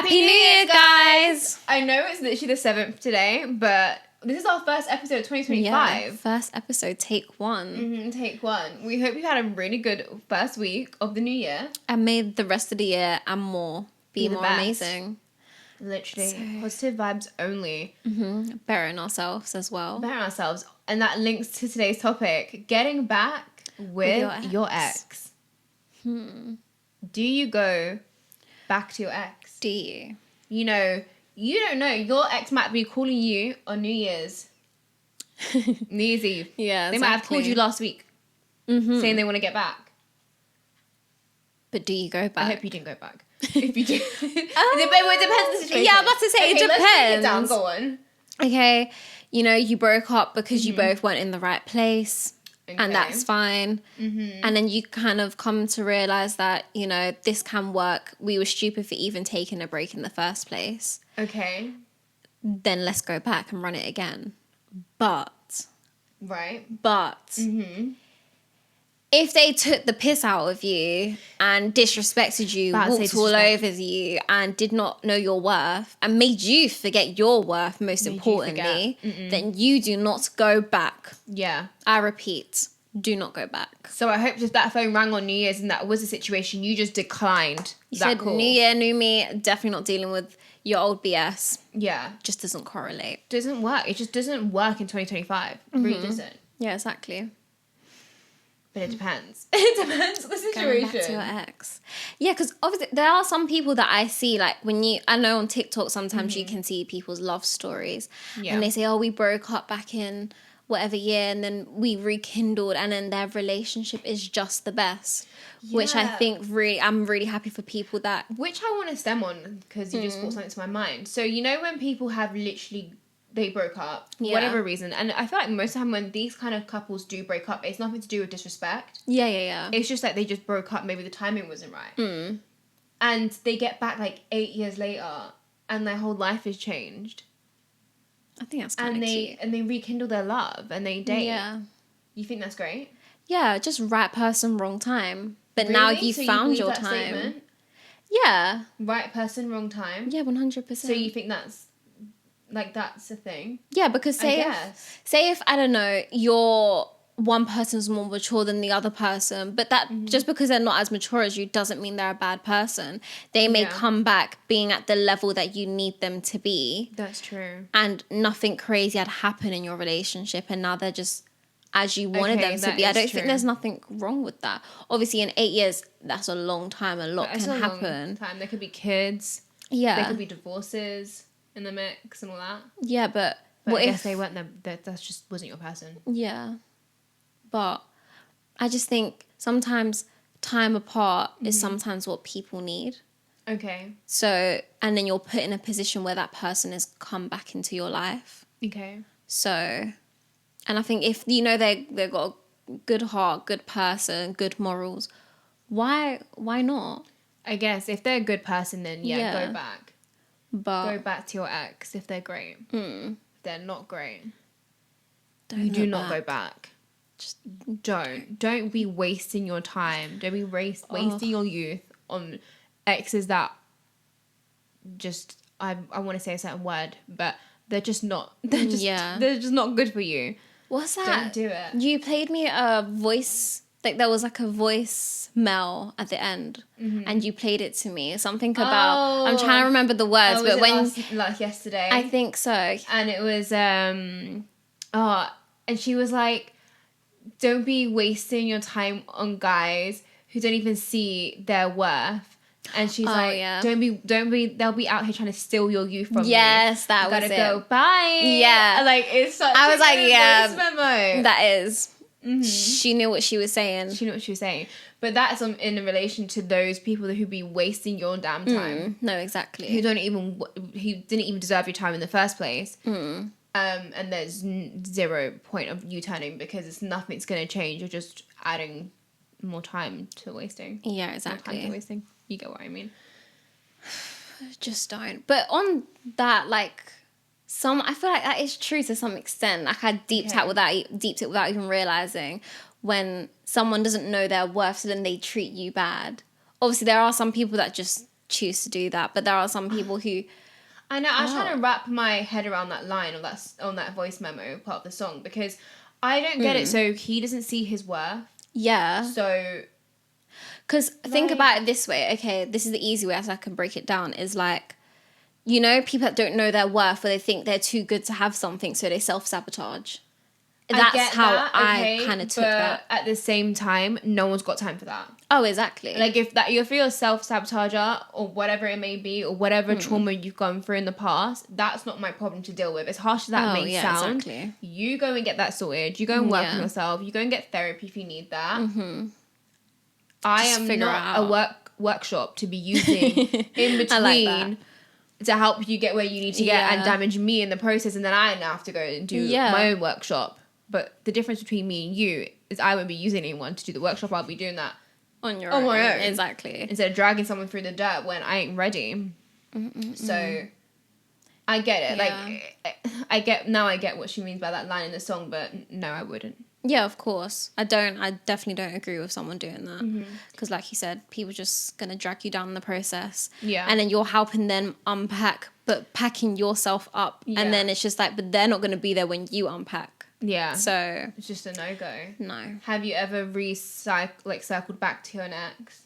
Happy New Year, guys! I know it's literally the 7th today, but this is our first episode of 2025. Yeah, first episode, take one. Take one. We hope you've had a really good first week of the new year. And made the rest of the year and more be more best. Amazing. Literally. Positive vibes only. Bettering ourselves as well. Bettering ourselves. And that links to today's topic, getting back with your ex. Do you go back to your ex? Do you? You know, you don't know. Your ex might be calling you on New Year's. New Year's Eve. Yeah, They might have called you last week saying they want to get back. But do you go back? I hope you didn't go back. If you do. It depends on the situation. Yeah, I'm about to say, it depends. Let's break it down. Go on. Okay, you know, you broke up because you both weren't in the right place. Okay. And that's fine. And then you kind of come to realize that, you know, this can work. We were stupid for even taking a break in the first place. Okay. Then let's go back and run it again. But Right. if they took the piss out of you and disrespected you, walked all over you and did not know your worth and made you forget your worth, most importantly, then you do not go back. Yeah. I repeat, do not go back. So I hope if that phone rang on New Year's and that was the situation, you just declined You that said, call. New Year, new me, definitely not dealing with your old BS. Yeah. Just doesn't correlate. Doesn't work. It just doesn't work in 2025. It really doesn't. Yeah, exactly. But it depends. It depends on the Going situation. back to your ex. Yeah, because obviously there are some people that I see, like I know on TikTok sometimes you can see people's love stories. Yeah. And they say, oh, we broke up back in whatever year and then we rekindled and then their relationship is just the best. Which I Yeah. think I'm really happy for people that... Which I want to stem on because you just brought something to my mind. So you know when people have literally... They broke up for whatever reason. And I feel like most of the time when these kind of couples do break up, it's nothing to do with disrespect. Yeah. It's just like they just broke up. Maybe the timing wasn't right. And they get back like 8 years later and their whole life has changed. I think that's kind of cute. And they rekindle their love and they date. Yeah. You think that's great? Yeah, just right person, wrong time. But Really? now you So found believe your that time. statement? Yeah. Right person, wrong time? Yeah, 100%. So you think that's a thing? Yeah, because say if I don't know, your one person's more mature than the other person, but that just because they're not as mature as you doesn't mean they're a bad person. They may come back being at the level that you need them to be. That's true. And nothing crazy had happened in your relationship and now they're just as you wanted them to be. I don't think there's nothing wrong with that. Obviously in 8 years, that's a long time. A lot can happen. Long time. There could be kids. Yeah. There could be divorces in the mix and all that. Yeah, but what what if if they weren't that just wasn't your person? Yeah. But I just think sometimes time apart is sometimes what people need. Okay. So, and then you're put in a position where that person has come back into your life. Okay. So, and I think if, you know, they've got a good heart, good person, good morals, why not? I guess if they're a good person, then go back. But Go back to your ex if they're great. If they're not great, don't you do look not go back. Just don't be wasting your time. Don't be wasting your youth on exes that just I want to say a certain word, but they're just not. They're just not good for you. What's that? Don't do it. You played me a voice, like there was like a voicemail at the end, and you played it to me. Something about I'm trying to remember the words, but when like yesterday, I think so, and it was and she was like, don't be wasting your time on guys who don't even see their worth. And she's don't be, they'll be out here trying to steal your youth from you. Yes, that was gotta it. go, bye. Yeah. Like, it's such I was like, voice memo. that is. She knew what she was saying. She knew what she was saying. But that's in relation to those people who be wasting your damn time. No, exactly. Who didn't even deserve your time in the first place. And there's 0 point of you turning because nothing's going to change. You're just adding more time to wasting. Yeah, exactly. More time to wasting. You get what I mean? Just don't. But on that, like, I feel like that is true to some extent. Like, I deeped it without even realizing when someone doesn't know their worth, so then they treat you bad. Obviously, there are some people that just choose to do that. But there are some people who... I know. I was trying to wrap my head around that line on that voice memo part of the song, because I don't get it. So he doesn't see his worth. Yeah. So... Because think about it this way. Okay, this is the easy way as I can break it down. Is like, you know, people that don't know their worth, or they think they're too good to have something, so they self-sabotage. That's how I kind of took that. At the same time, no one's got time for that. Oh, exactly. Like, if you're a self-sabotager, or whatever it may be, or whatever trauma you've gone through in the past, that's not my problem to deal with. As harsh as that may sound, exactly. You go and get that sorted. You go and work on yourself. You go and get therapy if you need that. Mm-hmm. I am not a workshop to be using in between to help you get where you need to get and damage me in the process, and then I now have to go and do my own workshop. But the difference between me and you is I won't be using anyone to do the workshop. I'll be doing that on my own. Exactly. Instead of dragging someone through the dirt when I ain't ready. So I get it. Like, I get what she means by that line in the song, but no, I wouldn't. Yeah, of course. I definitely don't agree with someone doing that. Because like you said, people just going to drag you down in the process. Yeah. And then you're helping them unpack, but packing yourself up. Yeah. And then it's just like, but they're not going to be there when you unpack. Yeah. So it's just a no-go. No. Have you ever circled back to your ex?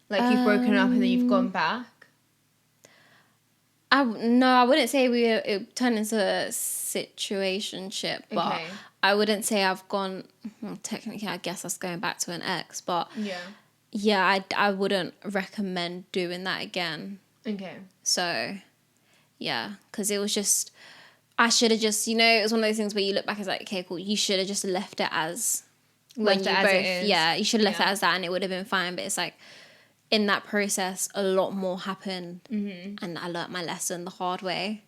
Like, you've broken up and then you've gone back? No, I wouldn't say it turned into a situationship, but I wouldn't say I've gone... Well, technically, I guess that's going back to an ex, but... Yeah, I wouldn't recommend doing that again. Okay. So, yeah, because it was just... I should have just... You know, it was one of those things where you look back and it's like, okay, cool, you should have just left it as... When you both... Yeah, you should have left it as that and it would have been fine, but it's like... In that process, a lot more happened, and I learnt my lesson the hard way.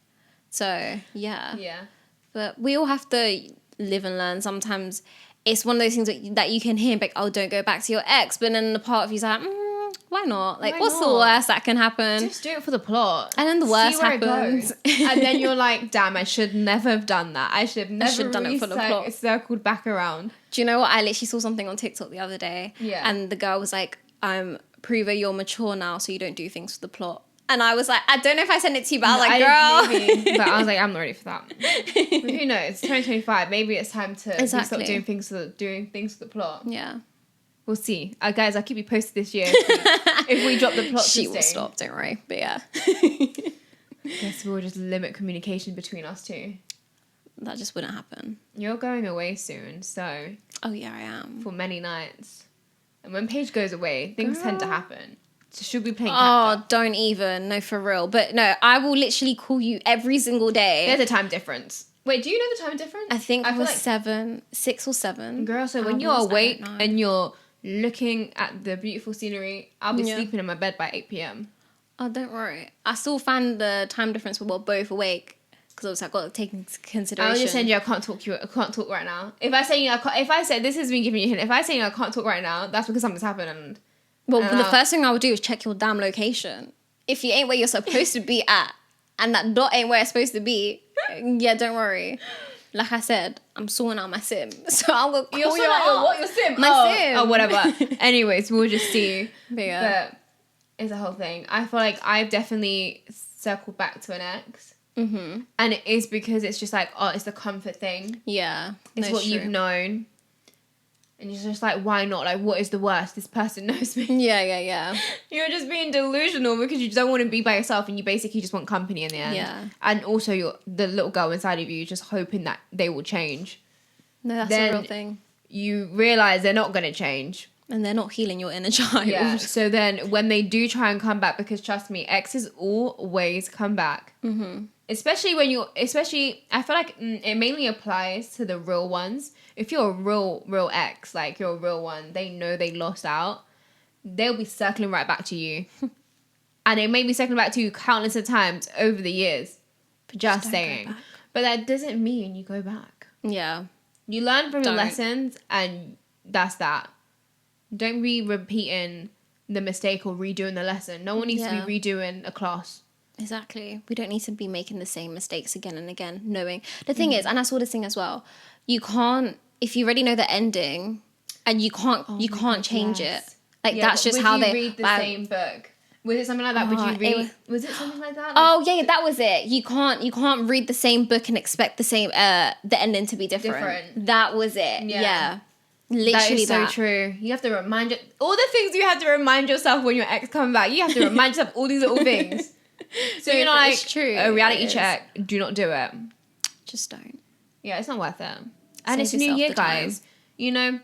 So, yeah. Yeah. But we all have to live and learn. Sometimes it's one of those things that you can hear, like, oh, don't go back to your ex. But then the part of you's like, why not? Like, what's the worst that can happen? Just do it for the plot. And then the worst happens. And then you're like, damn, I should never have done that. I should have never done it for the plot. Circled back around. Do you know what? I literally saw something on TikTok the other day. Yeah. And the girl was like, Prove you're mature now so you don't do things for the plot. And I was like, I don't know if I sent it to you, but I was like, girl. Maybe, but I was like, I'm not ready for that. But who knows? It's 2025. Maybe it's time to stop doing things for the plot. Yeah. We'll see. Guys, I'll keep you posted this year if we drop the plot. She will stop, don't worry. But yeah. Guess we'll just limit communication between us two. That just wouldn't happen. You're going away soon, so. Oh, yeah, I am. For many nights. And when Paige goes away, things tend to happen. So should we play catch-up? Oh, don't even. No, for real. But no, I will literally call you every single day. There's a time difference. Wait, do you know the time difference? I think it was 6 or 7. Girl, so when you're awake and you're looking at the beautiful scenery, I'll be sleeping in my bed by 8 p.m. Oh, don't worry. I still find the time difference when we're both awake. Because obviously I've got to take into consideration. I'll just send you, I can't talk right now. If I say this is me giving you a hint, if I say I can't talk right now, that's because something's happened. Well, the first thing I would do is check your damn location. If you ain't where you're supposed to be at, and that dot ain't where it's supposed to be, yeah, don't worry. Like I said, I'm sorting out my sim. So I'm going to call you out. What, your sim? My sim. Oh, whatever. Anyways, we'll just see. But it's a whole thing. I feel like I've definitely circled back to an ex. Mm-hmm. And it is because it's just like, it's the comfort thing. Yeah. It's what you've known. And you're just like, why not? Like, what is the worst? This person knows me. Yeah. You're just being delusional because you don't want to be by yourself and you basically just want company in the end. Yeah. And also the little girl inside of you just hoping that they will change. No, that's a real thing. You realise they're not going to change. And they're not healing your inner child. Yeah. So then when they do try and come back, because trust me, exes always come back. Mm-hmm. Especially I feel like it mainly applies to the real ones. If you're a real ex, like you're a real one, they know they lost out. They'll be circling right back to you. And they may be circling back to you countless of times over the years. Just saying. But that doesn't mean you go back. Yeah. You learn from your lessons and that's that. Don't be repeating the mistake or redoing the lesson. No one needs to be redoing a class. Exactly. We don't need to be making the same mistakes again and again, knowing. The thing is, and I saw this thing as well, you can't, if you already know the ending, and you can't change it. Like, that's just how they... read the same book, Was it something like that? Would you read? Was it something like that? Like, oh yeah, that was it. You can't read the same book and expect the same the ending to be different. That was it. Yeah. Literally that is so true. You have to remind all the things you have to remind yourself when your ex comes back. You have to remind yourself all these little things. So you're like, it's true. A reality check. Do not do it. Just don't. Yeah, it's not worth it. And it's a new year, guys. You know,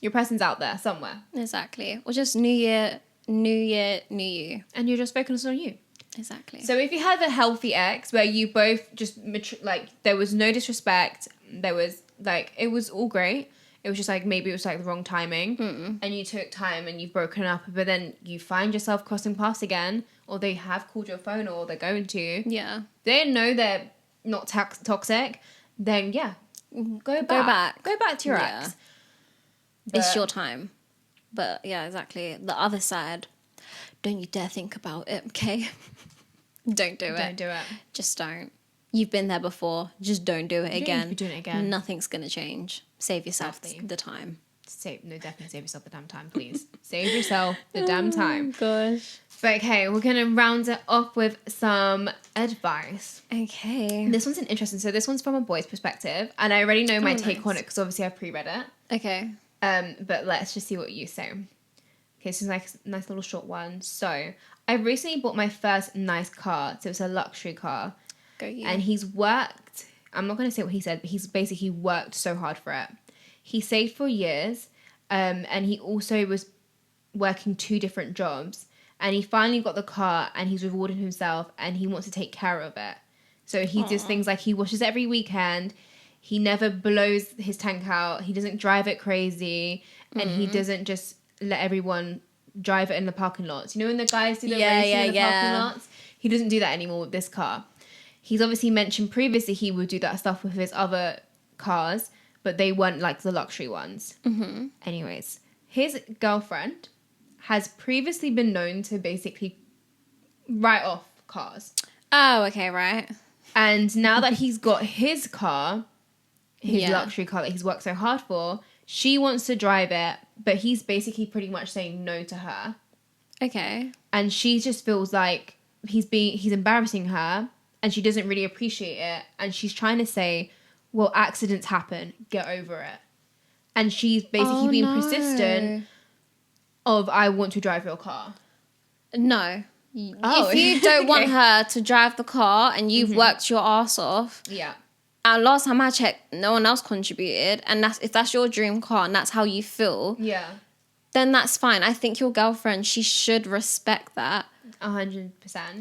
your person's out there somewhere. Exactly. Or just new year, new you. And you're just focusing on you. Exactly. So if you have a healthy ex where you both just like there was no disrespect, there was like it was all great. It was just like maybe it was like the wrong timing, and you took time and you've broken up, but then you find yourself crossing paths again, or they have called your phone, or they're going to. Yeah. They know they're not toxic. Then go back to your ex. But it's your time. But yeah, exactly. The other side, don't you dare think about it, okay? Don't do it. Don't do it. Just don't. You've been there before. Just don't do it again. Don't be doing it again. Nothing's going to change. Save yourself the time. Definitely save yourself the damn time, please. Save yourself the damn time. Gosh. But okay, we're going to round it off with some advice. Okay. This one's an interesting. So this one's from a boy's perspective, and I already know my take on it because obviously I've pre-read it. Okay. But let's just see what you say. Okay, so it's a nice little short one. So I recently bought my first nice car. So it's a luxury car. Go you. And he's worked. I'm not going to say what he said, but he's basically worked so hard for it. He saved for years, and he also was working 2 different jobs. And he finally got the car, and he's rewarded himself, and he wants to take care of it. So he does things like he washes it every weekend. He never blows his tank out. He doesn't drive it crazy, and he doesn't just let everyone drive it in the parking lots. You know when the guys do the racing in the parking lots? He doesn't do that anymore with this car. He's obviously mentioned previously he would do that stuff with his other cars, but they weren't like the luxury ones. Mm-hmm. Anyways, his girlfriend has previously been known to basically write off cars. Oh, okay, right. And now that he's got his car, his luxury car that he's worked so hard for, she wants to drive it, but he's basically pretty much saying no to her. Okay. And she just feels like he's embarrassing her, and she doesn't really appreciate it. And she's trying to say, well, accidents happen, get over it. And she's basically being persistent of, I want to drive your car. No. If you don't want her to drive the car and you've worked your ass off. Yeah. And last time I checked, no one else contributed. And if that's your dream car and that's how you feel. Yeah. Then that's fine. I think your girlfriend, she should respect that. 100%.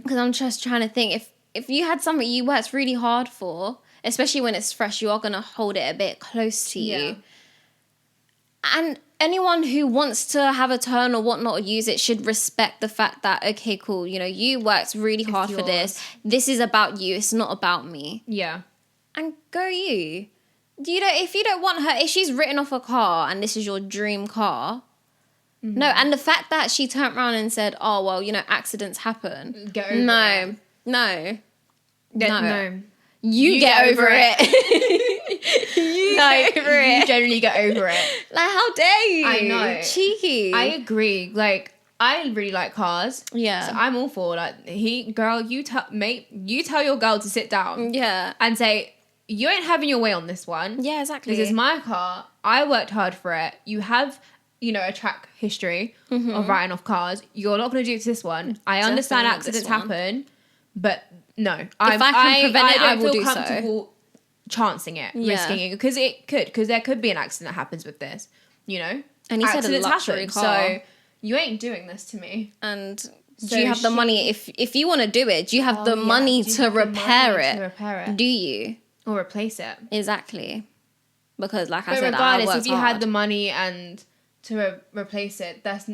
Because I'm just trying to think, if you had something you worked really hard for, especially when it's fresh, you are going to hold it a bit close to you. And anyone who wants to have a turn or whatnot or use it should respect the fact that, okay, cool, you know, you worked really hard for this. This is about you. It's not about me. Yeah. And go you. If you don't want her, if she's written off a car and this is your dream car, no. And the fact that she turned around and said, oh, well, you know, accidents happen. Get over it. No. You get over it. Get over it. You generally get over it. Like, how dare you? I know. Cheeky. I agree. Like, I really like cars. Yeah. So I'm all for, like, you tell your girl to sit down. Yeah. And say, you ain't having your way on this one. Yeah, exactly. This is my car. I worked hard for it. You have, you know, a track history of writing off cars. You're not going to do it to this one. I understand accidents happen, but no. If I can prevent it, I will do so. I feel comfortable chancing it, risking it, because there could be an accident that happens with this, you know? And he said a luxury car. So you ain't doing this to me. And do you have the money, if you want to do it, do you have the money to repair it? Do you? Or replace it. Exactly. Because like I said, regardless, if you had the money and to replace it, it's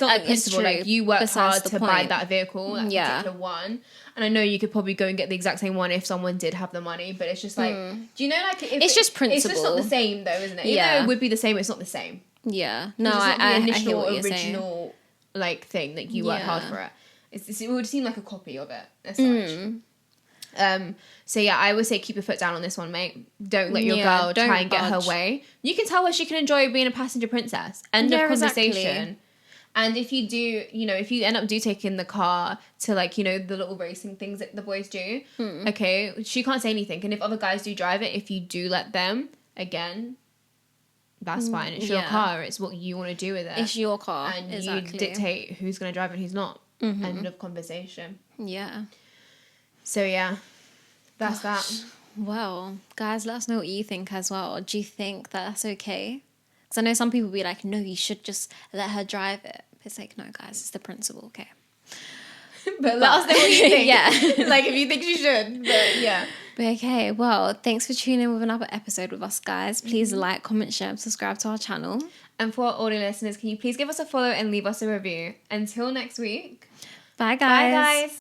not the principle. Like, you worked hard to buy that vehicle, that particular one. And I know you could probably go and get the exact same one if someone did have the money, but it's just like, do you know, like, it's just principle. It's just not the same, though, isn't it? Even though it would be the same, it's not the same. Yeah. No, I hear what you're original saying. Like, thing that you worked hard for it. It would seem like a copy of it as such. So yeah, I would say keep your foot down on this one, mate. Don't let your girl try and get her way. You can tell her she can enjoy being a passenger princess. End of conversation. Exactly. And if you do, if you end up taking the car to like, the little racing things that the boys do, okay, she can't say anything. And if other guys do drive it, if you do let them, again, that's fine. It's your car. It's what you want to do with it. It's your car. And exactly. you dictate who's going to drive and who's not. End of conversation. Yeah. So, yeah, that's that. Well, guys, let us know what you think as well. Do you think that that's okay? Because I know some people be like, no, you should just let her drive it. It's like, no, guys, it's the principle, okay? But let us know what you think. Yeah. Like, if you think she should. But, yeah. But okay, well, thanks for tuning in with another episode with us, guys. Please like, comment, share, and subscribe to our channel. And for our audio listeners, can you please give us a follow and leave us a review? Until next week. Bye, guys. Bye, guys.